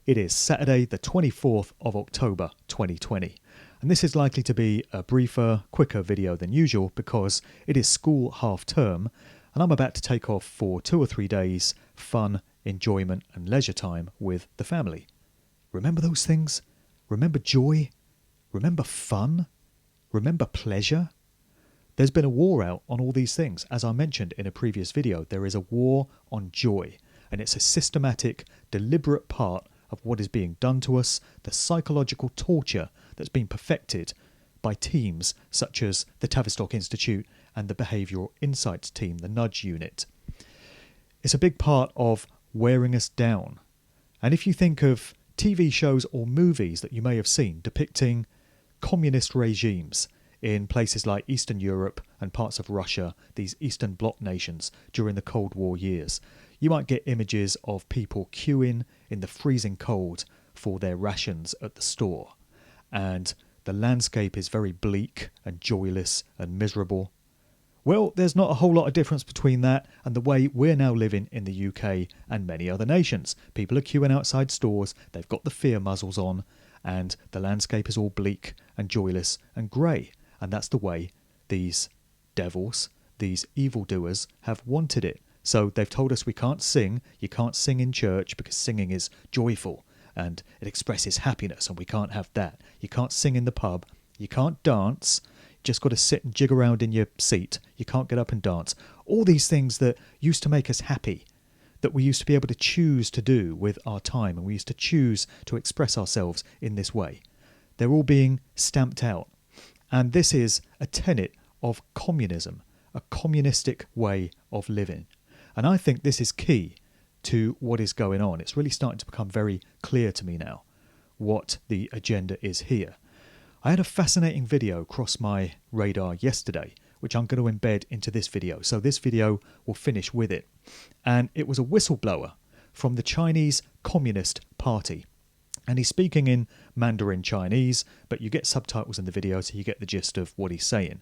It is Saturday, the 24th of October 2020, and this is likely to be a briefer, quicker video than usual because it is school half term and I'm about to take off for 2 or 3 days fun, enjoyment and leisure time with the family. Remember those things? Remember joy? Remember fun? Remember pleasure? There's been a war out on all these things. As I mentioned in a previous video, there is a war on joy, and it's a systematic, deliberate part of what is being done to us, the psychological torture that's been perfected by teams such as the Tavistock Institute and the Behavioural Insights team, the Nudge Unit. It's a big part of wearing us down. And if you think of TV shows or movies that you may have seen depicting communist regimes in places like Eastern Europe and parts of Russia, these Eastern Bloc nations during the Cold War years, you might get images of people queuing in the freezing cold for their rations at the store. And the landscape is very bleak and joyless and miserable. Well, there's not a whole lot of difference between that and the way we're now living in the UK and many other nations. People are queuing outside stores, they've got the fear muzzles on, and the landscape is all bleak and joyless and grey. And that's the way these devils, these evildoers, have wanted it. So they've told us we can't sing, you can't sing in church because singing is joyful and it expresses happiness and we can't have that. You can't sing in the pub, you can't dance, you just got to sit and jig around in your seat, you can't get up and dance. All these things that used to make us happy, that we used to be able to choose to do with our time, and we used to choose to express ourselves in this way. They're all being stamped out. And this is a tenet of communism, a communistic way of living. And I think this is key to what is going on. It's really starting to become very clear to me now what the agenda is here. I had a fascinating video cross my radar yesterday, which I'm going to embed into this video. So this video will finish with it. And it was a whistleblower from the Chinese Communist Party. And he's speaking in Mandarin Chinese, but you get subtitles in the video so you get the gist of what he's saying.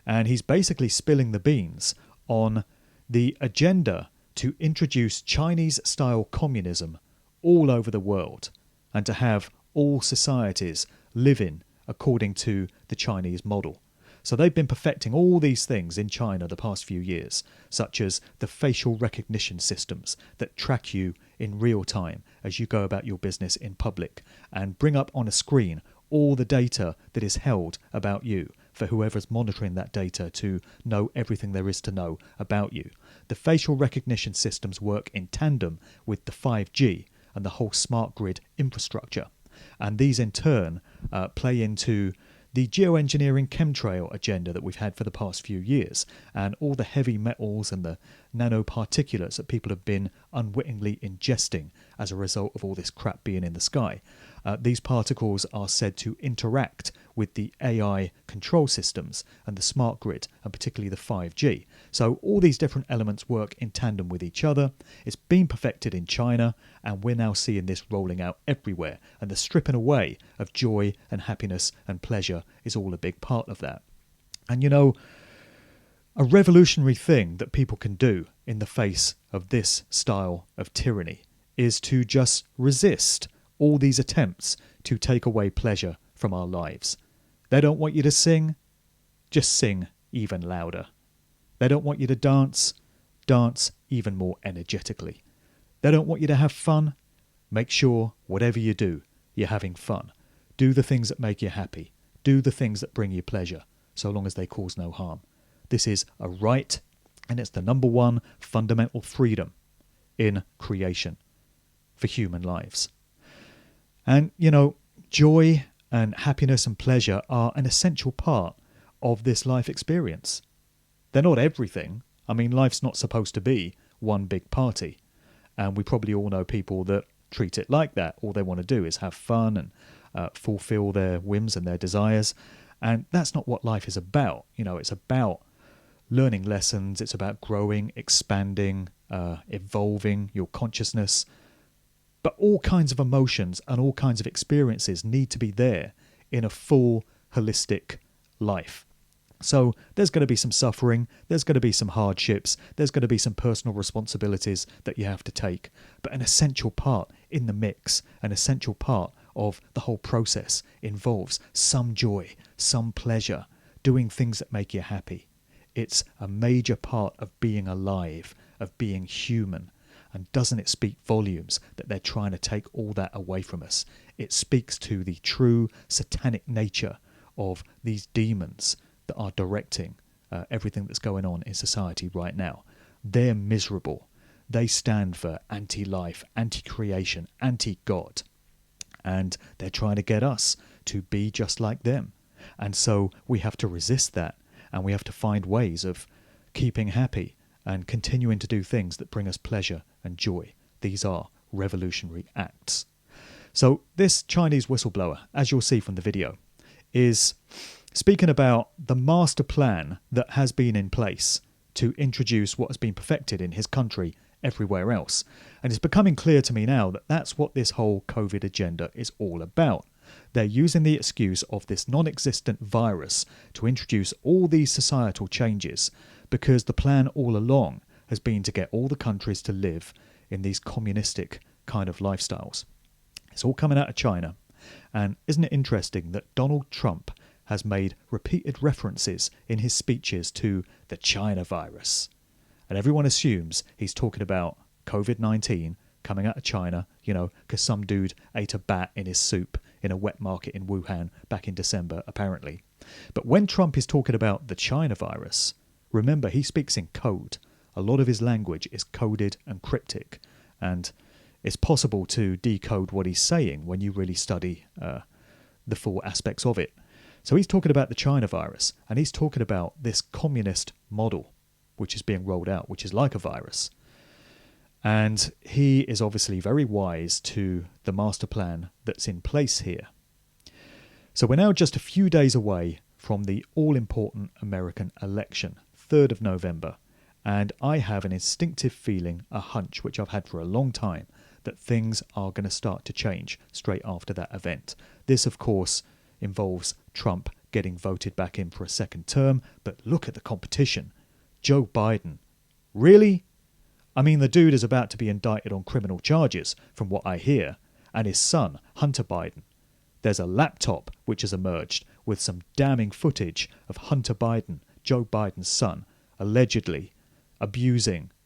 And he's basically spilling the beans on the agenda to introduce Chinese-style communism all over the world and to have all societies living according to the Chinese model. So they've been perfecting all these things in China the past few years, such as the facial recognition systems that track you in real time as you go about your business in public and bring up on a screen all the data that is held about you for whoever's monitoring that data to know everything there is to know about you. The facial recognition systems work in tandem with the 5G and the whole smart grid infrastructure. And these in turn play into the geoengineering chemtrail agenda that we've had for the past few years, and all the heavy metals and the nanoparticulates that people have been unwittingly ingesting as a result of all this crap being in the sky. These particles are said to interact with the AI control systems and the smart grid, and particularly the 5G. So all these different elements work in tandem with each other. It's been perfected in China, and we're now seeing this rolling out everywhere. And the stripping away of joy and happiness and pleasure is all a big part of that. And you know, a revolutionary thing that people can do in the face of this style of tyranny is to just resist all these attempts to take away pleasure from our lives. They don't want you to sing, just sing even louder. They don't want you to dance, dance even more energetically. They don't want you to have fun, make sure whatever you do, you're having fun. Do the things that make you happy. Do the things that bring you pleasure, so long as they cause no harm. This is a right, and it's the number one fundamental freedom in creation for human lives. And, you know, joy and happiness and pleasure are an essential part of this life experience. They're not everything. I mean, life's not supposed to be one big party. And we probably all know people that treat it like that. All they want to do is have fun and fulfill their whims and their desires. And that's not what life is about. You know, it's about learning lessons. It's about growing, expanding, evolving your consciousness. But all kinds of emotions and all kinds of experiences need to be there in a full, holistic life. So there's going to be some suffering, there's going to be some hardships, there's going to be some personal responsibilities that you have to take. But an essential part in the mix, an essential part of the whole process, involves some joy, some pleasure, doing things that make you happy. It's a major part of being alive, of being human. And doesn't it speak volumes that they're trying to take all that away from us? It speaks to the true satanic nature of these demons that are directing everything that's going on in society right now. They're miserable. They stand for anti-life, anti-creation, anti-God. And they're trying to get us to be just like them. And so we have to resist that, and we have to find ways of keeping happy and continuing to do things that bring us pleasure and joy. These are revolutionary acts. So this Chinese whistleblower, as you'll see from the video, is speaking about the master plan that has been in place to introduce what has been perfected in his country everywhere else. And it's becoming clear to me now that that's what this whole COVID agenda is all about. They're using the excuse of this non-existent virus to introduce all these societal changes, because the plan all along has been to get all the countries to live in these communistic kind of lifestyles. It's all coming out of China. And isn't it interesting that Donald Trump has made repeated references in his speeches to the China virus? And everyone assumes he's talking about COVID-19 coming out of China, because some dude ate a bat in his soup in a wet market in Wuhan back in December, apparently. But when Trump is talking about the China virus, remember, he speaks in code. A lot of his language is coded and cryptic, and it's possible to decode what he's saying when you really study the full aspects of it. So he's talking about the China virus, and he's talking about this communist model which is being rolled out, which is like a virus. And he is obviously very wise to the master plan that's in place here. So we're now just a few days away from the all-important American election, 3rd of November, and I have an instinctive feeling, a hunch, which I've had for a long time, that things are going to start to change straight after that event. This, of course, involves Trump getting voted back in for a second term, but look at the competition. Joe Biden. Really? I mean, the dude is about to be indicted on criminal charges, from what I hear, and his son, Hunter Biden. There's a laptop which has emerged with some damning footage of Hunter Biden, Joe Biden's son, allegedly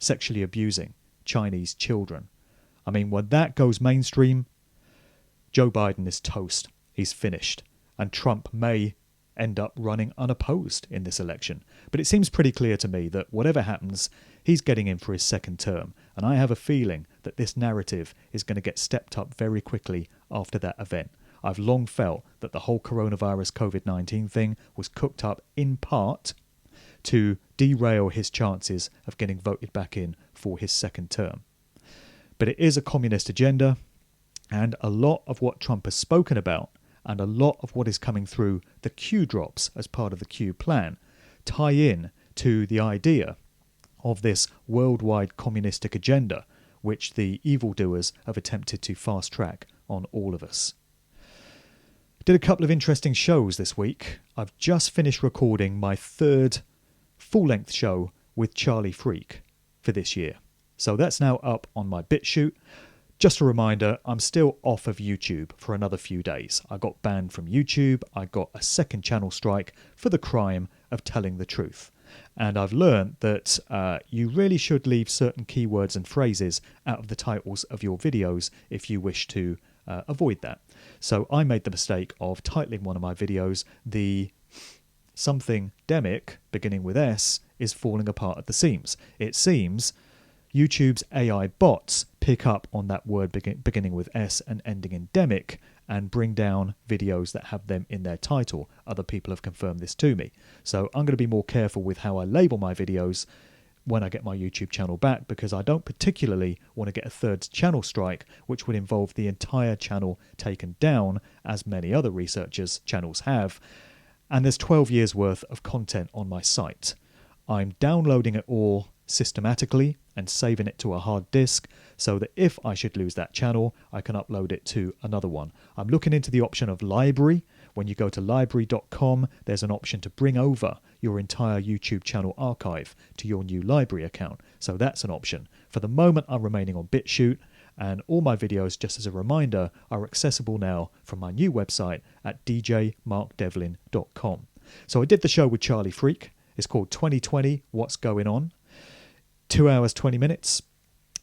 sexually abusing Chinese children. I mean, when that goes mainstream, Joe Biden is toast. He's finished. And Trump may end up running unopposed in this election. But it seems pretty clear to me that whatever happens, he's getting in for his second term. And I have a feeling that this narrative is going to get stepped up very quickly after that event. I've long felt that the whole coronavirus COVID-19 thing was cooked up in part to derail his chances of getting voted back in for his second term. But it is a communist agenda, and a lot of what Trump has spoken about and a lot of what is coming through the Q drops as part of the Q plan tie in to the idea of this worldwide communistic agenda, which the evildoers have attempted to fast track on all of us. Did a couple of interesting shows this week. I've just finished recording my third full-length show with Charlie Freak for this year. So that's now up on my BitChute. Just a reminder, I'm still off of YouTube for another few days. I got banned from YouTube. I got a second channel strike for the crime of telling the truth. And I've learned that you really should leave certain keywords and phrases out of the titles of your videos if you wish to avoid that. So I made the mistake of titling one of my videos, the something demic, beginning with S, is falling apart at the seams. It seems YouTube's AI bots pick up on that word beginning with S and ending in demic and bring down videos that have them in their title. Other people have confirmed this to me. So I'm going to be more careful with how I label my videos when I get my YouTube channel back, because I don't particularly want to get a third channel strike, which would involve the entire channel taken down, as many other researchers' channels have. And there's 12 years worth of content on my site. I'm downloading it all systematically and saving it to a hard disk so that if I should lose that channel, I can upload it to another one. I'm looking into the option of library. When you go to library.com, there's an option to bring over your entire YouTube channel archive to your new library account. So that's an option. For the moment, I'm remaining on BitChute, And all my videos, just as a reminder, are accessible now from my new website at djmarkdevlin.com. So I did the show with Charlie Freak. It's called 2020 What's Going On. 2 hours, 20 minutes.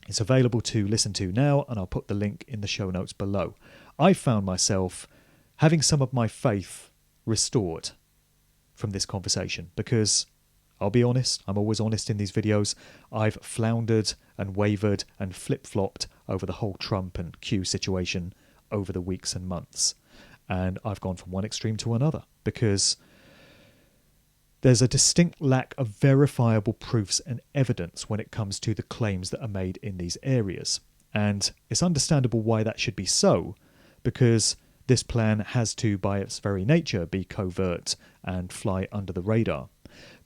It's available to listen to now, and I'll put the link in the show notes below. I found myself having some of my faith restored from this conversation because, I'll be honest, I'm always honest in these videos, I've floundered and wavered and flip-flopped over the whole Trump and Q situation over the weeks and months. And I've gone from one extreme to another because there's a distinct lack of verifiable proofs and evidence when it comes to the claims that are made in these areas. And it's understandable why that should be so, because this plan has to, by its very nature, be covert and fly under the radar.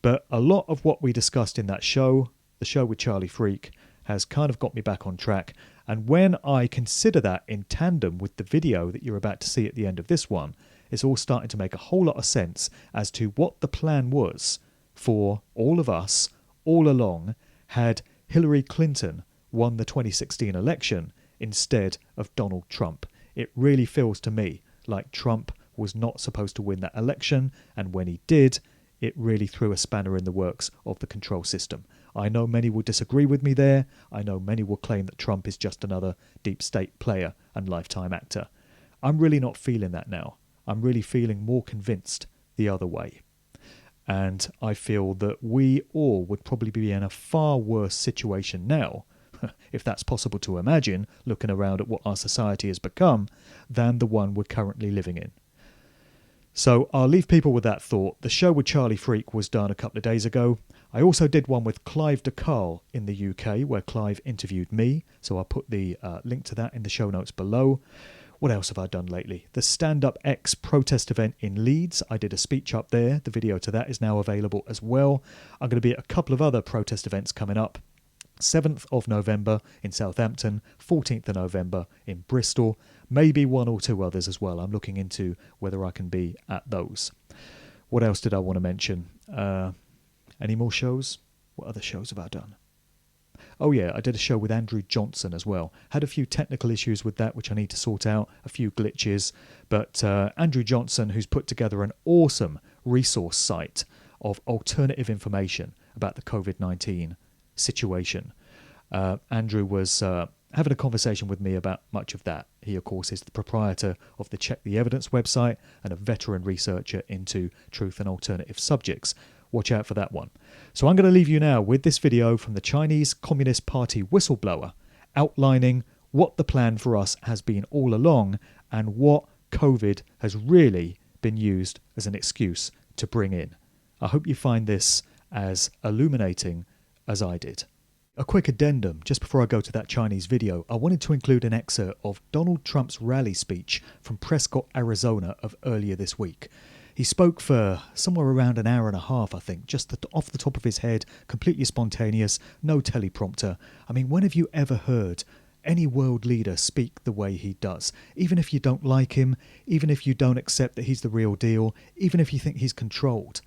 But a lot of what we discussed in that show, the show with Charlie Freak, has kind of got me back on track. And when I consider that in tandem with the video that you're about to see at the end of this one, it's all starting to make a whole lot of sense as to what the plan was for all of us all along had Hillary Clinton won the 2016 election instead of Donald Trump. It really feels to me like Trump was not supposed to win that election, and when he did, it really threw a spanner in the works of the control system. I know many will disagree with me there. I know many will claim that Trump is just another deep state player and lifetime actor. I'm really not feeling that now. I'm really feeling more convinced the other way. And I feel that we all would probably be in a far worse situation now, if that's possible to imagine, looking around at what our society has become, than the one we're currently living in. So I'll leave people with that thought. The show with Charlie Freak was done a couple of days ago. I also did one with Clive De Carle in the UK, where Clive interviewed me. So I'll put the link to that in the show notes below. What else have I done lately? The Stand Up X protest event in Leeds. I did a speech up there. The video to that is now available as well. I'm going to be at a couple of other protest events coming up. 7th of November in Southampton, 14th of November in Bristol, maybe one or two others as well. I'm looking into whether I can be at those. What else did I want to mention? Any more shows? What other shows have I done? Oh yeah, I did a show with Andrew Johnson as well. Had a few technical issues with that which I need to sort out, a few glitches, but Andrew Johnson, who's put together an awesome resource site of alternative information about the COVID-19 situation. Andrew was having a conversation with me about much of that. He, of course, is the proprietor of the Check the Evidence website and a veteran researcher into truth and alternative subjects. Watch out for that one. So I'm going to leave you now with this video from the Chinese Communist Party whistleblower outlining what the plan for us has been all along and what COVID has really been used as an excuse to bring in. I hope you find this as illuminating as I did. A quick addendum, just before I go to that Chinese video, I wanted to include an excerpt of Donald Trump's rally speech from Prescott, Arizona of earlier this week. He spoke for somewhere around an hour and a half, I think, just off the top of his head, completely spontaneous, no teleprompter. I mean, when have you ever heard any world leader speak the way he does? Even if you don't like him, even if you don't accept that he's the real deal, even if you think he's controlled,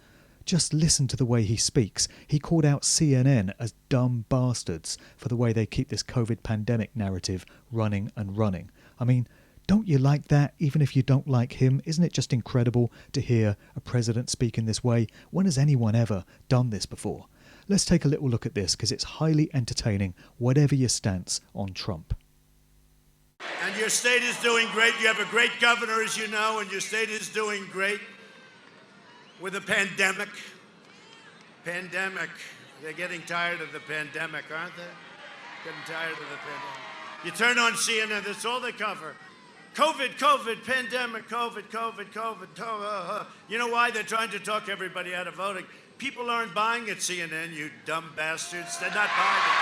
just listen to the way he speaks. He called out CNN as dumb bastards for the way they keep this COVID pandemic narrative running and running. I mean, don't you like that, even if you don't like him? Isn't it just incredible to hear a president speak in this way? When has anyone ever done this before? Let's take a little look at this because it's highly entertaining, whatever your stance on Trump. And your state is doing great. You have a great governor, as you know, and your state is doing great with the pandemic. They're getting tired of the pandemic, aren't they? Getting tired of the pandemic. You turn on CNN, that's all they cover. COVID, pandemic, COVID. You know why? They're trying to talk everybody out of voting. People aren't buying at CNN, you dumb bastards. They're not buying it.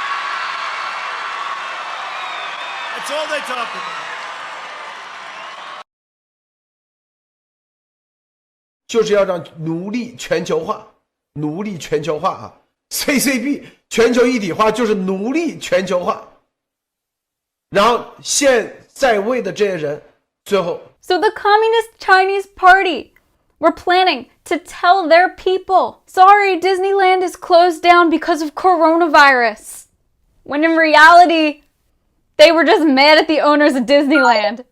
That's all they talk about. 就是要让奴隶全球化，奴隶全球化啊 ！CCP 全球一体化就是奴隶全球化，然后现在位的这些人，最后。So the Communist Chinese Party were planning to tell their people, sorry, Disneyland is closed down because of coronavirus. When in reality, They were just mad at the owners of Disneyland.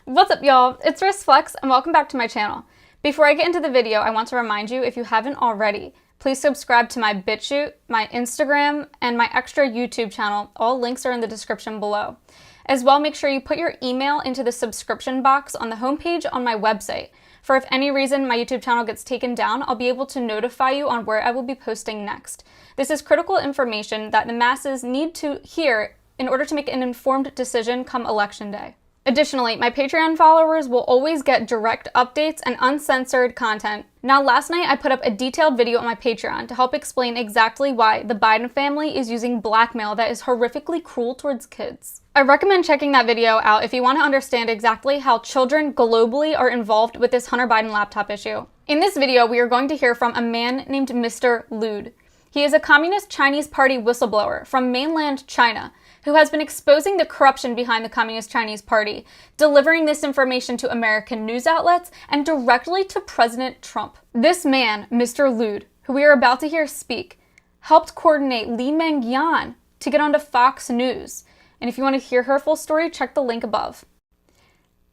What's up, y'all? It's Flex, and welcome back to my channel. Before I get into the video, I want to remind you, if you haven't already, please subscribe to my BitChute, my Instagram, and my extra YouTube channel. All links are in the description below. As well, make sure you put your email into the subscription box on the homepage on my website. For if any reason my YouTube channel gets taken down, I'll be able to notify you on where I will be posting next. This is critical information that the masses need to hear in order to make an informed decision come election day. Additionally, my Patreon followers will always get direct updates and uncensored content. Now, last night I put up a detailed video on my Patreon to help explain exactly why the Biden family is using blackmail that is horrifically cruel towards kids. I recommend checking that video out if you want to understand exactly how children globally are involved with this Hunter Biden laptop issue. In this video, we are going to hear from a man named Mr. Lude. He is a Communist Chinese Party whistleblower from mainland China who has been exposing the corruption behind the Communist Chinese Party, delivering this information to American news outlets and directly to President Trump. This man, Mr. Lude, who we are about to hear speak, helped coordinate Li Mengyan to get onto Fox News. And if you want to hear her full story, check the link above.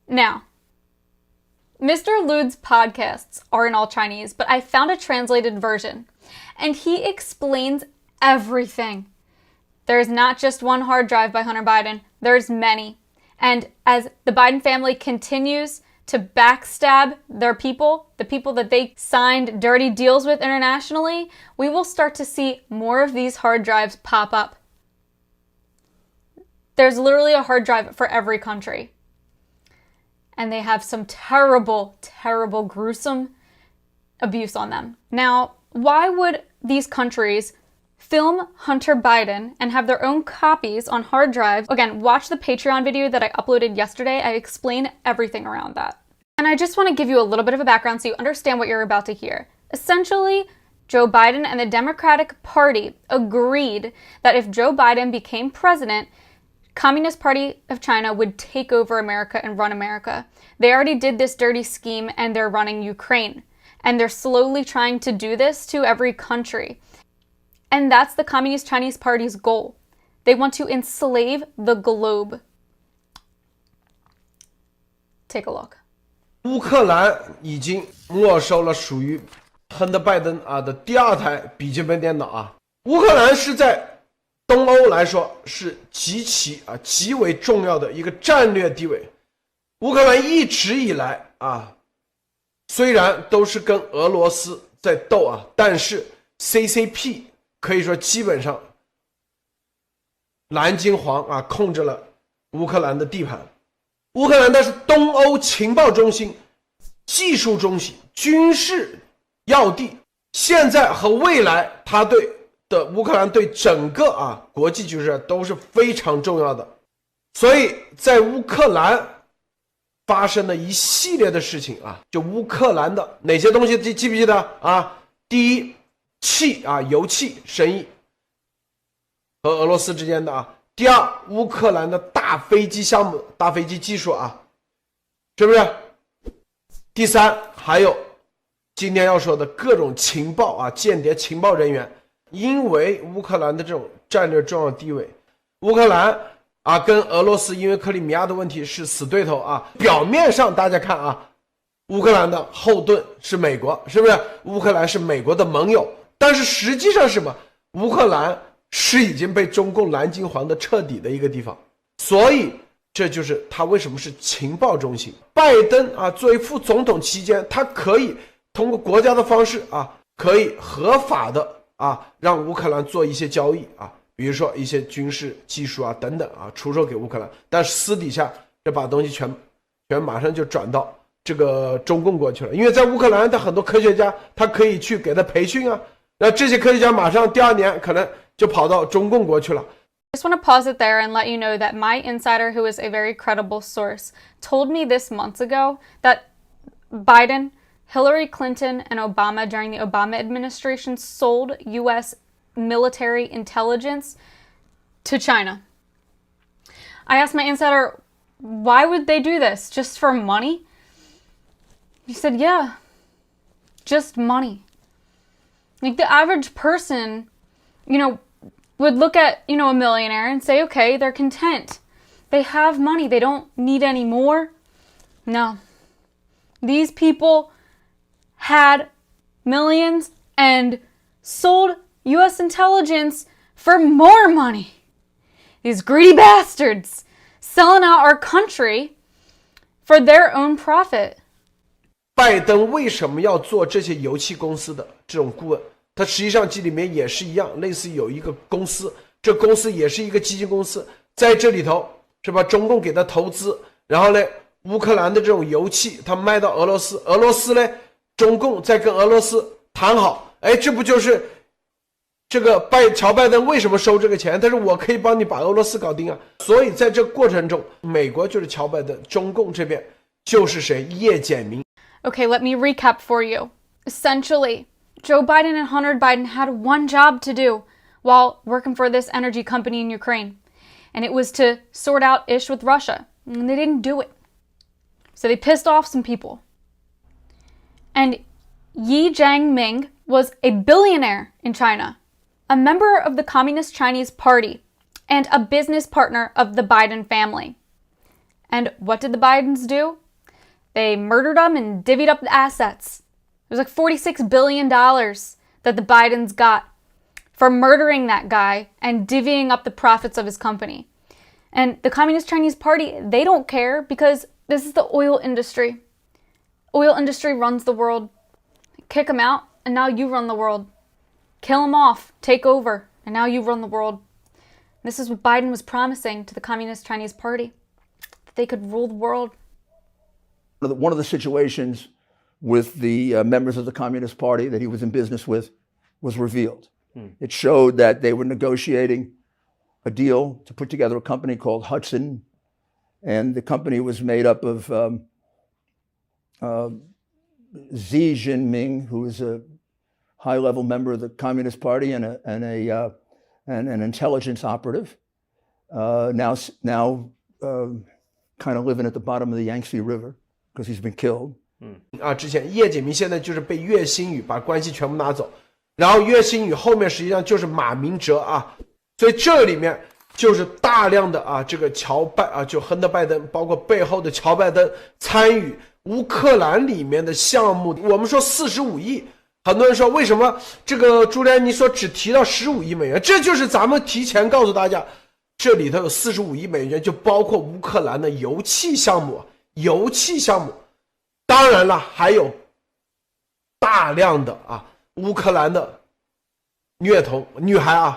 Now, Mr. Lude's podcasts are in all Chinese, but I found a translated version, and he explains everything. There's not just one hard drive by Hunter Biden, there's many. And as the Biden family continues to backstab their people, the people that they signed dirty deals with internationally, we will start to see more of these hard drives pop up. There's literally a hard drive for every country. And they have some terrible, terrible, gruesome abuse on them. Now, why would these countries film Hunter Biden and have their own copies on hard drives? Again, watch the Patreon video that I uploaded yesterday. I explain everything around that. And I just want to give you a little bit of a background so you understand what you're about to hear. Essentially, Joe Biden and the Democratic Party agreed that if Joe Biden became president, Communist Party of China would take over America and run America. They already did this dirty scheme and they're running Ukraine. And they're slowly trying to do this to every country. And that's the Communist Chinese Party's goal. They want to enslave the globe. Take a look. 乌克兰已经没收了属于亨特拜登的第二台笔记本电脑啊。乌克兰是在东欧来说是极为重要的一个战略地位。乌克兰一直以来虽然都是跟俄罗斯在斗但是 CCP 可以说基本上蓝金黄控制了乌克兰的地盘。乌克兰它是东欧情报中心、技术中心、军事要地，现在和未来它乌克兰对整个国际局势都是非常重要的。所以在乌克兰发生的一系列的事情就乌克兰的哪些东西记不记得第一，油气生意和俄罗斯之间的第二，乌克兰的大飞机项目、大飞机技术是不是？第三，还有今天要说的各种情报间谍情报人员，因为乌克兰的这种战略重要地位，乌克兰跟俄罗斯因为克里米亚的问题是死对头表面上大家看乌克兰的后盾是美国，是不是？乌克兰是美国的盟友，但是实际上是什么？乌克兰是已经被中共蓝金黄的彻底的一个地方，所以这就是他为什么是情报中心。拜登作为副总统期间，他可以通过国家的方式可以合法的让乌克兰做一些交易比如说一些军事技术等等出售给乌克兰，但是私底下这把东西全马上就转到这个中共过去了，因为在乌克兰的很多科学家他可以去给他培训那这些科学家马上第二年可能就跑到中共国去了。I just want to pause it there and let you know that my insider, who is a very credible source, told me this months ago that Biden, Hillary Clinton, and Obama during the Obama administration sold U.S. military intelligence to China. I asked my insider, why would they do this? Just for money? He said, yeah, just money. Like the average person, would look at, a millionaire and say, okay, they're content. They have money. They don't need any more. No. These people had millions and sold U.S. intelligence for more money. These greedy bastards selling out our country for their own profit. 拜登为什么要做这些油气公司的这种顾问？他实际上这里面也是一样，类似有一个公司，这公司也是一个基金公司，在这里头是吧？中共给他投资，然后呢，乌克兰的这种油气他卖到俄罗斯，俄罗斯呢，中共再跟俄罗斯谈好，哎，这不就是这个乔拜登为什么收这个钱？他说我可以帮你把俄罗斯搞定啊。所以在这过程中，美国就是乔拜登，中共这边就是谁？叶简明。Okay, let me recap for you. Essentially, Joe Biden and Hunter Biden had one job to do while working for this energy company in Ukraine. And it was to sort out ish with Russia. And they didn't do it. So they pissed off some people. And Yi Jianming was a billionaire in China, a member of the Communist Chinese Party, and a business partner of the Biden family. And what did the Bidens do? They murdered him and divvied up the assets. It was like $46 billion that the Bidens got for murdering that guy and divvying up the profits of his company. And the Communist Chinese Party, they don't care because this is the oil industry. Oil industry runs the world. Kick them out, and now you run the world. Kill them off, take over, and now you run the world. This is what Biden was promising to the Communist Chinese Party, that they could rule the world. One of the situations with the members of the Communist Party that he was in business with was revealed. It showed that they were negotiating a deal to put together a company called Hudson, and the company was made up of Xi Jinping, who is a high-level member of the Communist Party and an intelligence operative, now kind of living at the bottom of the Yangtze River because he's been killed. 之前叶简明现在就是被岳新宇把关系全部拿走，然后岳新宇后面实际上就是马明哲啊，所以这里面就是大量的这个就亨特拜登，包括背后的乔拜登参与乌克兰里面的项目。我们说45亿，很多人说为什么这个朱连你说只提到15亿美元？这就是咱们提前告诉大家，这里头有45亿美元，就包括乌克兰的油气项目。当然了，还有大量的乌克兰的虐童女孩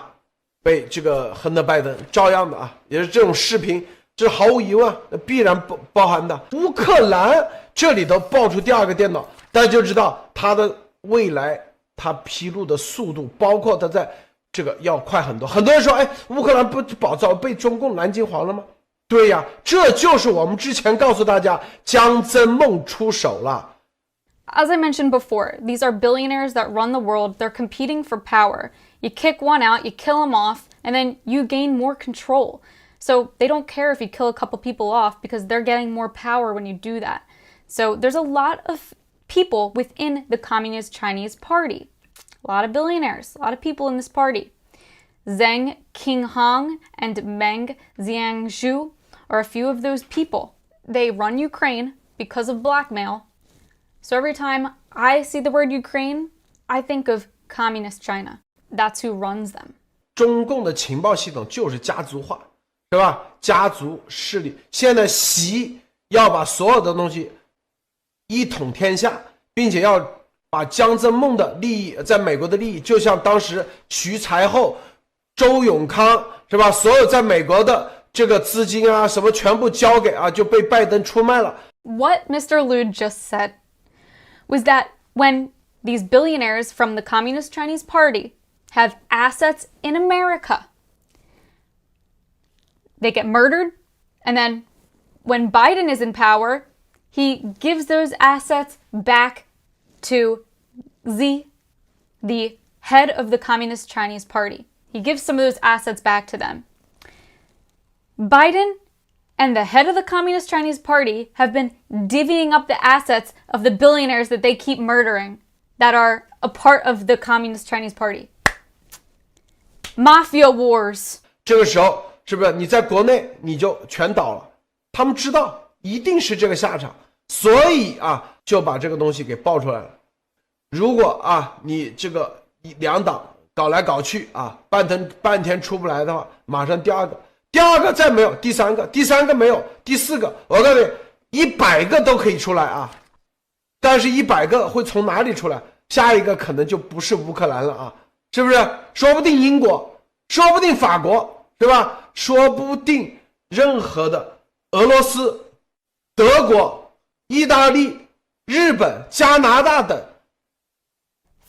被这个亨特拜登照样的也是这种视频，这毫无疑问必然包含的。乌克兰这里头爆出第二个电脑，大家就知道它的未来它披露的速度，包括它在这个要快很多。很多人说，乌克兰不早被中共南京黄了吗？对呀，这就是我们之前告诉大家，江增梦出手了。As I mentioned before, these are billionaires that run the world. They're competing for power. You kick one out, you kill them off, and then you gain more control. So they don't care if you kill a couple people off because they're getting more power when you do that. So there's a lot of people within the Communist Chinese Party. A lot of billionaires, a lot of people in this party. Zheng Qinghang and Meng Jiangzhu are a few of those people. They run Ukraine because of blackmail. So every time I see the word Ukraine, I think of Communist China. That's who runs them. 中共的情报系统就是家族化，是吧？家族势力，现在习要把所有的东西一统天下，并且要把江增梦的利益，在美国的利益，就像当时徐才厚、周永康，是吧？所有在美国的这个资金什么全部交给就被拜登出卖了。What Mr. Liu just said was that when these billionaires from the Communist Chinese Party have assets in America, they get murdered, and then when Biden is in power, he gives those assets back to Xi, the head of the Communist Chinese Party. He gives some of those assets back to them. Biden and the head of the Communist Chinese Party have been divvying up the assets of the billionaires that they keep murdering that are a part of the Communist Chinese Party. Mafia wars. 这个时候是不是你在国内你就全倒了？他们知道一定是这个下场，所以就把这个东西给爆出来了。如果你这个两党搞来搞去半天出不来的话，马上第二个再没有，第三个没有，第四个，我告诉你，100个都可以出来但是100个会从哪里出来？下一个可能就不是乌克兰了是不是？说不定英国，说不定法国，是吧？说不定任何的俄罗斯、德国、意大利、日本、加拿大等。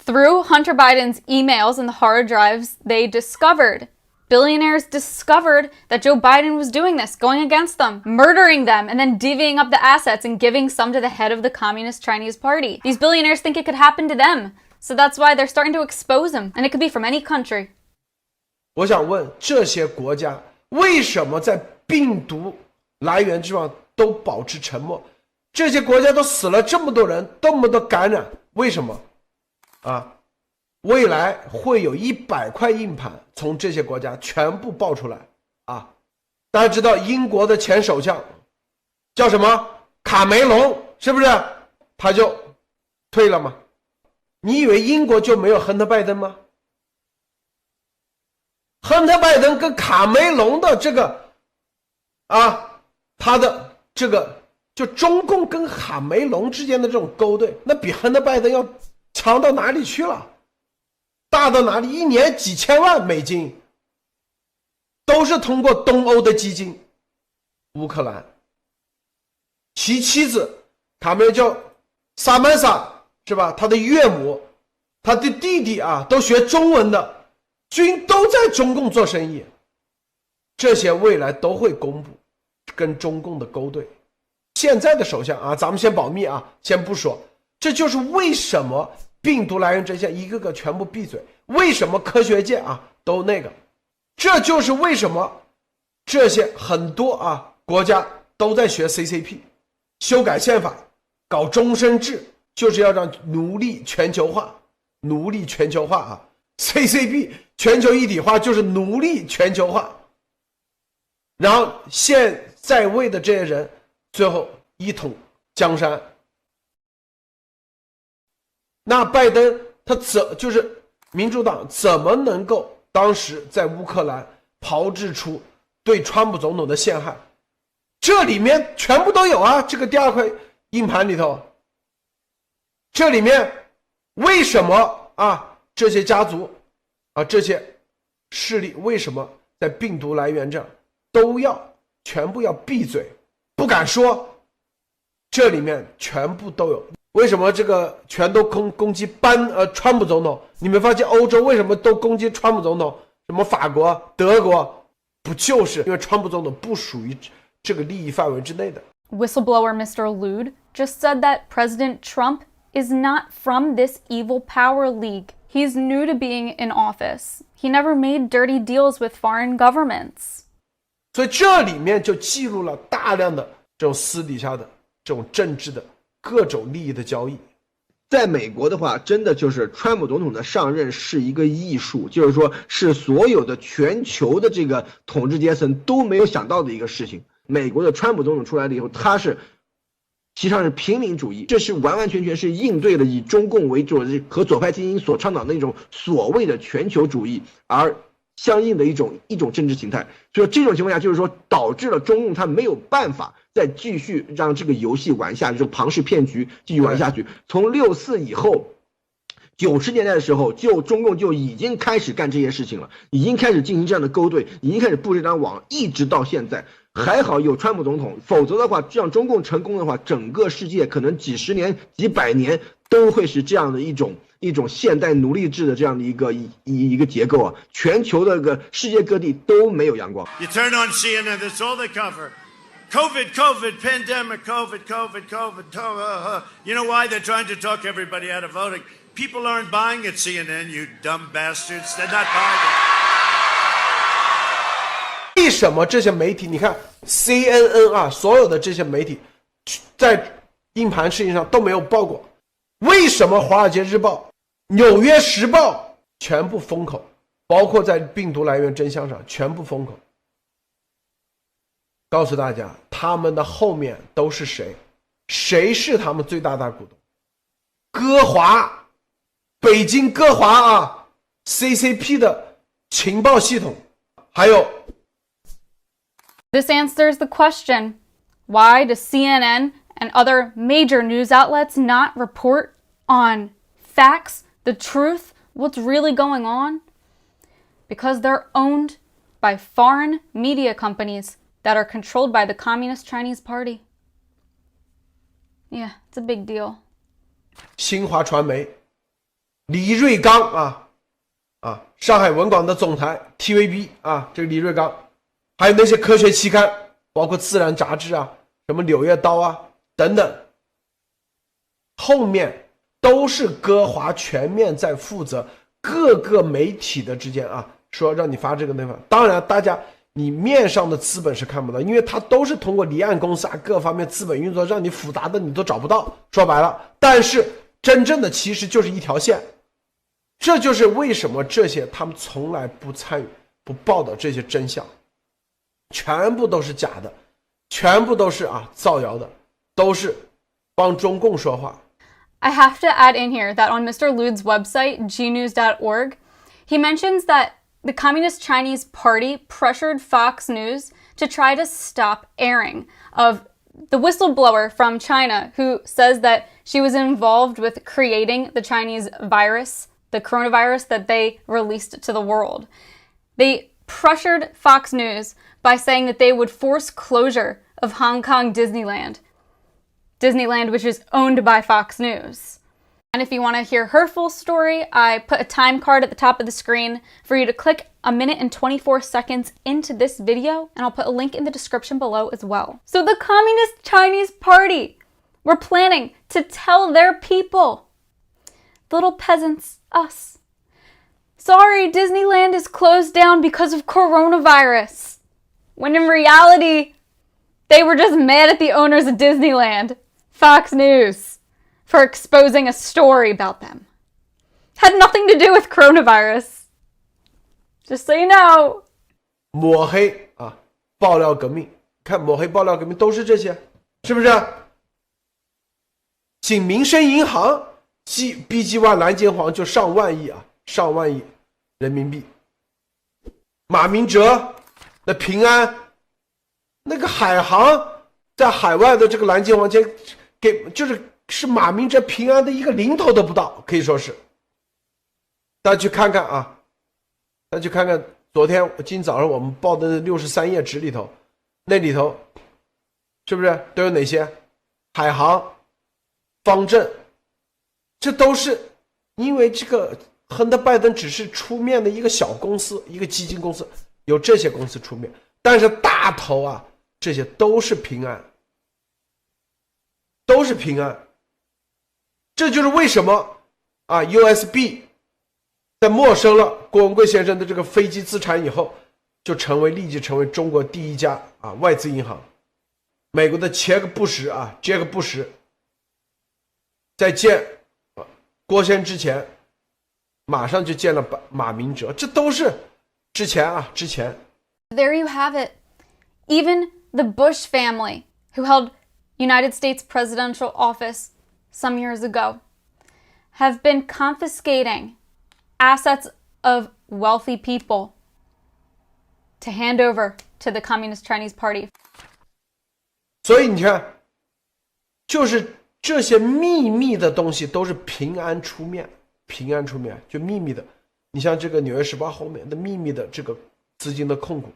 Through Hunter Biden's emails and the hard drives, billionaires discovered that Joe Biden was doing this, going against them, murdering them, and then divvying up the assets and giving some to the head of the Communist Chinese Party. These billionaires think it could happen to them, so that's why they're starting to expose him, and it could be from any country. 我想问这些国家为什么在病毒来源之上都保持沉默？这些国家都死了这么多人，这么多感染，为什么？未来会有100块硬盘从这些国家全部爆出来大家知道英国的前首相叫什么？卡梅隆，是不是？他就退了吗？你以为英国就没有亨特拜登吗？亨特拜登跟卡梅隆的这个他的这个就中共跟卡梅隆之间的这种勾兑，那比亨特拜登要强到哪里去了？大到哪里？一年几千万美金都是通过东欧的基金。乌克兰其妻子卡梅隆叫萨曼莎，是吧？他的岳母，他的弟弟都学中文的，均都在中共做生意。这些未来都会公布跟中共的勾兑。现在的首相咱们先保密先不说。这就是为什么病毒来源真相一个个全部闭嘴，为什么科学界都那个，这就是为什么这些很多国家都在学 CCP， 修改宪法，搞终身制，就是要让奴隶全球化CCP 全球一体化就是奴隶全球化，然后现在位的这些人最后一统江山。那拜登他就是民主党怎么能够当时在乌克兰炮制出对川普总统的陷害？这里面全部都有这个第2块硬盘里头。这里面为什么这些家族这些势力为什么在病毒来源上都全部要闭嘴，不敢说？这里面全部都有。为什么这个全都攻击川普总统？你没发现欧洲为什么都攻击川普总统？什么法国、德国，不就是因为川普总统不属于这个利益范围之内的？ Whistleblower Mr. Lude just said that President Trump is not from this evil power league. He's new to being in office. He never made dirty deals with foreign governments. 所以这里面就记录了大量的这种私底下的这种政治的各种利益的交易。在美国的话，真的就是川普总统的上任是一个艺术，就是说是所有的全球的这个统治阶层都没有想到的一个事情。美国的川普总统出来了以后，他是其实上是平民主义，这是完完全全是应对了以中共为主和左派精英所倡导的那种所谓的全球主义而相应的一种政治形态。所以这种情况下，就是说导致了中共他没有办法再继续让这个游戏玩下去，这种庞氏骗局继续玩下去。从64以后90年代的时候，中共就已经开始干这些事情了，已经开始进行这样的勾兑，已经开始布这张网，一直到现在。还好有川普总统，否则的话，这样中共成功的话，整个世界可能几十年、几百年都会是这样的一种现代奴隶制的这样的一个结构全球的世界各地都没有阳光。You turn on CNN, that's all they cover. COVID, pandemic, COVID. You know why? They're trying to talk everybody out of voting. People aren't buying at CNN, you dumb bastards. They're not buying it. 为什么这些媒体，你看 CNN 所有的这些媒体在硬盘事情上都没有报过？为什么华尔街日报、纽约时报全部封口？包括在病毒来源真相上全部封口，告诉大家他们的后面都是谁，谁是他们最大股东？歌华，北京歌华啊 ，CCP 的情报系统，还有。This answers the question, why does CNN and other major news outlets not report on facts, the truth, what's really going on? Because they're owned by foreign media companies that are controlled by the Communist Chinese Party. Yeah, it's a big deal. 新华传媒，李瑞刚上海文广的总裁 TVB 这个李瑞刚，还有那些科学期刊，包括《自然》杂志什么《柳叶刀》等等，后面都是歌华全面在负责各个媒体的之间说让你发这个内容。当然，大家你面上的资本是看不到，因为它都是通过离岸公司各方面资本运作，让你复杂的你都找不到。说白了，但是真正的其实就是一条线。这就是为什么这些他们从来不参与、不报道这些真相，全部都是假的，全部都是造谣的，都是帮中共说话。I have to add in here that on Mr. Lude's website, gnews.org, he mentions that the Communist Chinese Party pressured Fox News to try to stop airing of the whistleblower from China who says that she was involved with creating the Chinese virus, the coronavirus that they released to the world. They pressured Fox News by saying that they would force closure of Hong Kong Disneyland, which is owned by Fox News. And if you want to hear her full story, I put a time card at the top of the screen for you to click 1 minute and 24 seconds into this video, and I'll put a link in the description below as well. So the Communist Chinese Party were planning to tell their people, the little peasants, us, sorry, Disneyland is closed down because of coronavirus. When in reality, they were just mad at the owners of Disneyland, Fox News, for exposing a story about them. Had nothing to do with coronavirus. Just so you know. 抹黑爆料革命，看抹黑爆料革命都是这些，是不是？仅民生银行BGY 蓝金黄就上万亿人民币。马明哲那平安，那个海航在海外的这个蓝金黄钱是马明哲平安的一个零头都不到，可以说是。大家去看看大家去看看今早上我们报的63页纸里头，那里头是不是都有哪些？海航、方正，这都是因为这个亨特拜登只是出面的一个小公司，一个基金公司，有这些公司出面，但是大头这些都是平安，都是平安。这就是为什么USB 在没收了郭文贵先生的这个飞机资产以后，就立即成为中国第一家外资银行。美国的杰克布什在见郭先生之前，马上就见了马明哲，这都是之前。There you have it. Even the Bush family, who held United States presidential office some years ago, have been confiscating assets of wealthy people to hand over to the Communist Chinese Party. 所以你看，就是这些秘密的东西都是平安出面，就秘密的。你像这个《纽约时报》后面的秘密的这个资金的控股，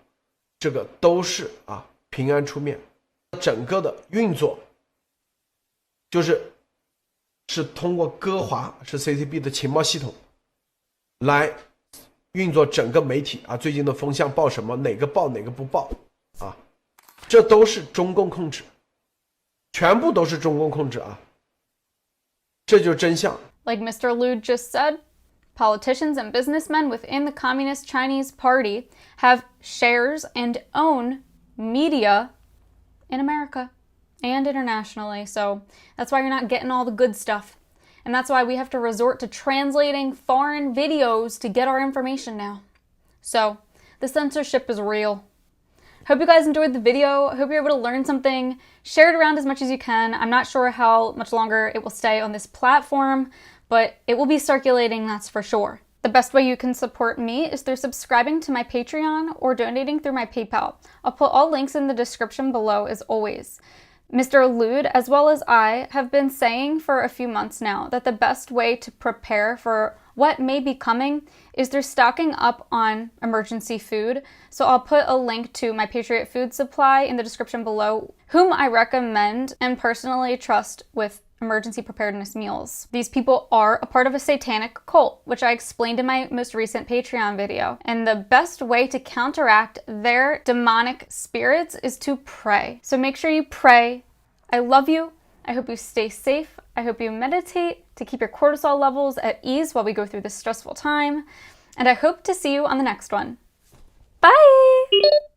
这个都是平安出面。整个的运作是通过歌华，是 CCP 的情报系统来运作整个媒体最近的风向报什么，哪个报哪个不报这都是中共控制，全部都是中共控制这就是真相。 Like Mr. Lude just said, politicians and businessmen within the Communist Chinese Party have shares and own media in America and internationally. So that's why you're not getting all the good stuff. And that's why we have to resort to translating foreign videos to get our information now. So the censorship is real. Hope you guys enjoyed the video. Hope you're able to learn something. Share it around as much as you can. I'm not sure how much longer it will stay on this platform, but it will be circulating, that's for sure. The best way you can support me is through subscribing to my Patreon or donating through my PayPal. I'll put all links in the description below as always. Mr. Lude, as well as I, have been saying for a few months now that the best way to prepare for what may be coming is through stocking up on emergency food. So I'll put a link to my Patriot Food Supply in the description below, whom I recommend and personally trust with emergency preparedness meals. These people are a part of a satanic cult, which I explained in my most recent Patreon video. And the best way to counteract their demonic spirits is to pray. So make sure you pray. I love you. I hope you stay safe. I hope you meditate to keep your cortisol levels at ease while we go through this stressful time. And I hope to see you on the next one. Bye!